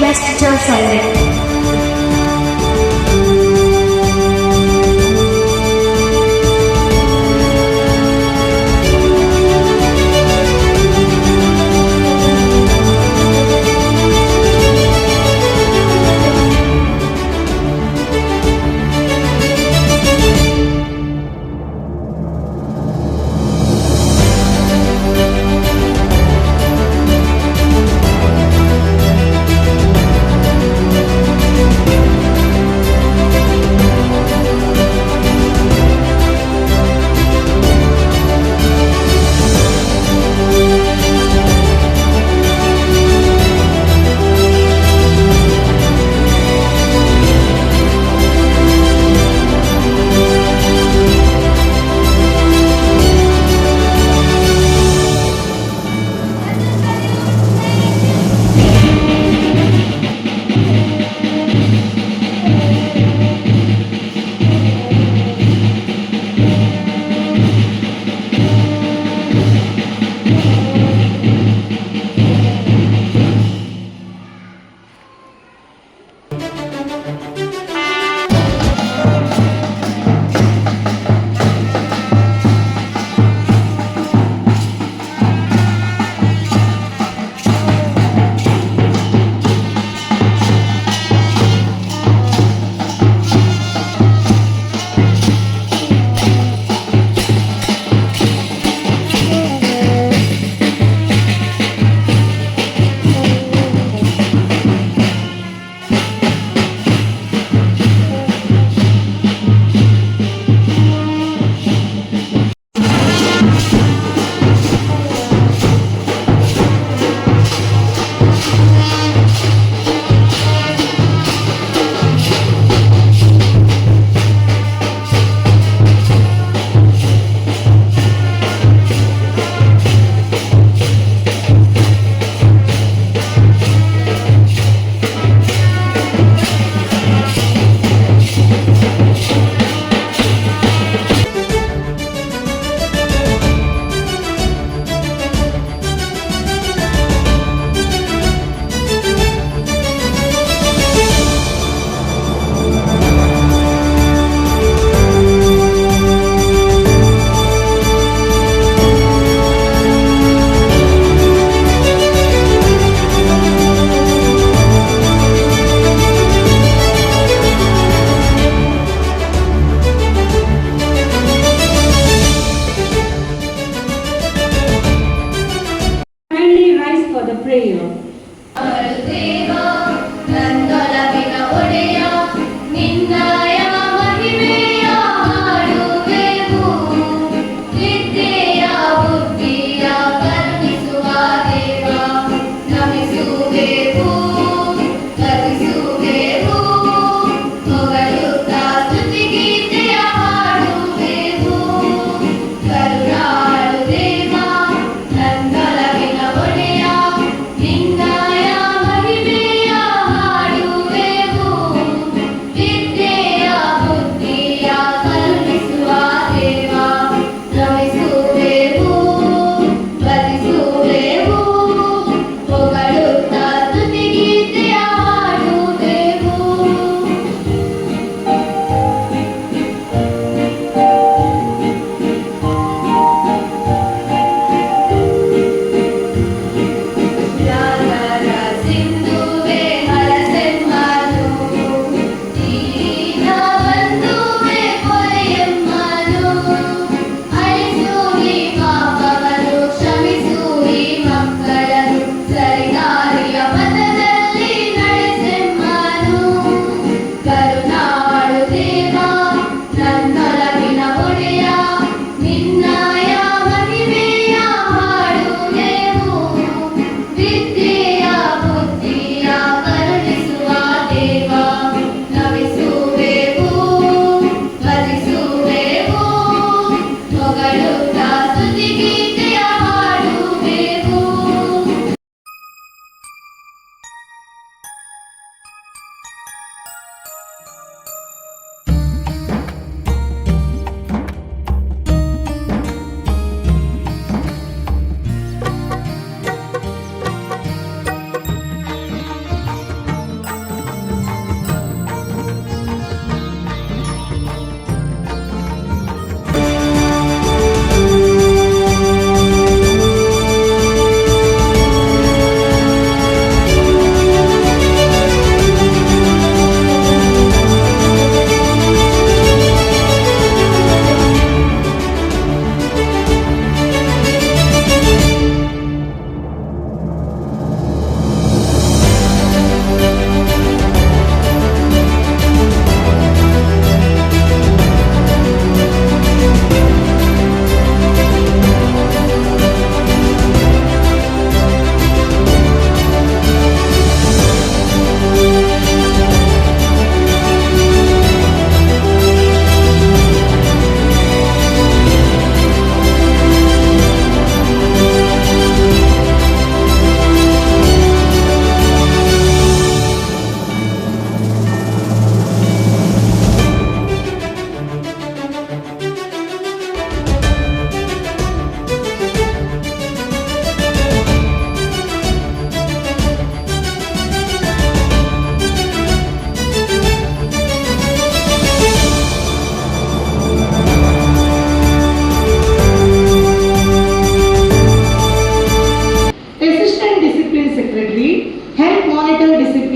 Just Joe Silent.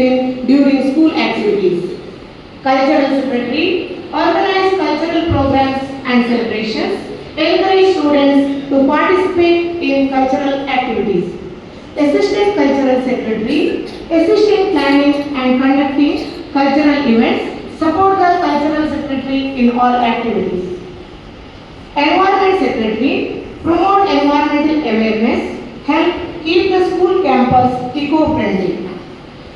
discipline during school activities. Cultural secretary organize cultural programs and celebrations, encourage students to participate in cultural activities. Assistant cultural secretary assist in planning and conducting cultural events, support the cultural secretary in all activities. Environment secretary promote environmental awareness, help keep the school campus eco-friendly.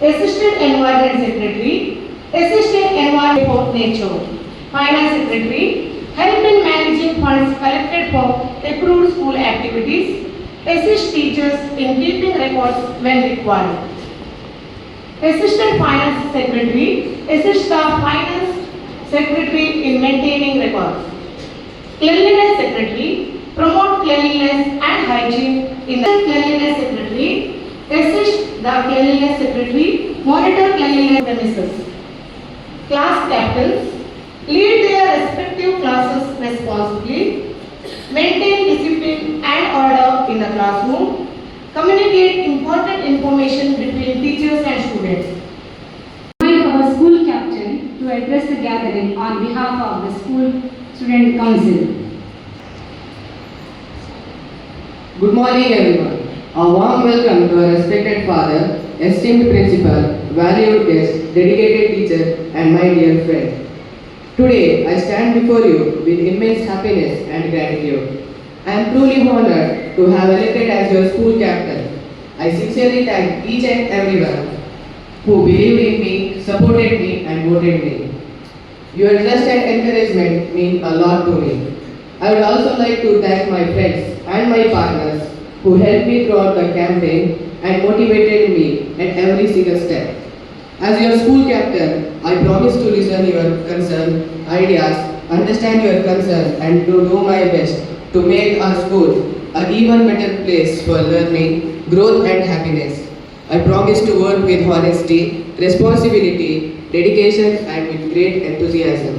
Assistant Environment Secretary, assist in environment for nature. Finance Secretary, help in managing funds collected for approved school activities. Assist teachers in keeping records when required. Assistant Finance Secretary, assist the Finance Secretary in maintaining records. Cleanliness Secretary, promote cleanliness and hygiene in the Cleanliness Secretary, assist the Cleanliness Secretary, monitor cleanliness premises. Class captains, lead their respective classes responsibly, maintain discipline and order in the classroom, communicate important information between teachers and students. Invite our school captain to address the gathering on behalf of the school student council. Good morning everyone. A warm welcome to our respected father, esteemed principal, valued guest, dedicated teacher and my dear friend. Today I stand before you with immense happiness and gratitude. I am truly honored to have elected as your school captain. I sincerely thank each and everyone who believed in me, supported me and voted me. Your trust and encouragement mean a lot to me. I would also like to thank my friends and my partners who helped me throughout the campaign and motivated me at every single step. As your school captain, I promise to listen your concern, ideas, understand your concern and to do my best to make our school an even better place for learning, growth and happiness. I promise to work with honesty, responsibility, dedication and with great enthusiasm.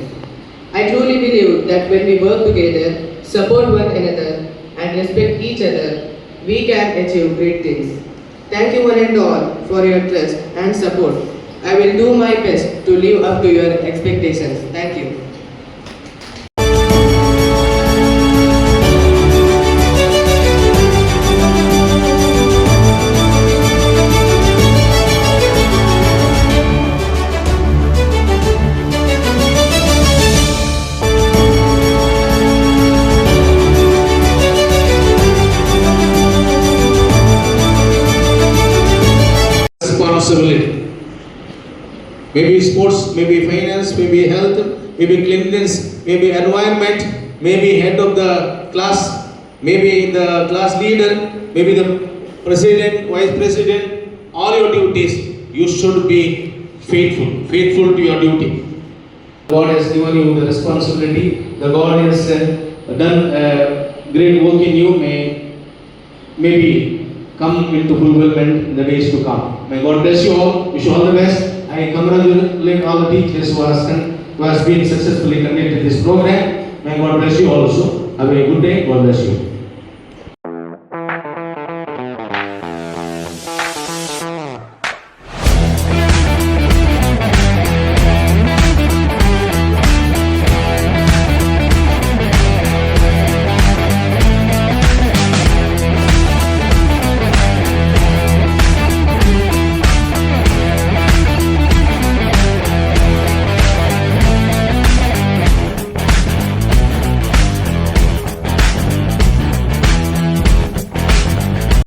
I truly believe that when we work together, support one another and respect each other, we can achieve great things. Thank you one and all for your trust and support. I will do my best to live up to your expectations. Thank you. Responsibility. Maybe sports, maybe finance, maybe health, maybe cleanliness, maybe environment, maybe head of the class, maybe the class leader, maybe the president, vice president, all your duties, you should be faithful to your duty. God has given you the responsibility, the God has done great work in you, maybe come into fulfillment in the days to come. May God bless you all, wish you all the best. I congratulate all the teachers who has been successfully conducted this program. May God bless you also. Have a good day. God bless you.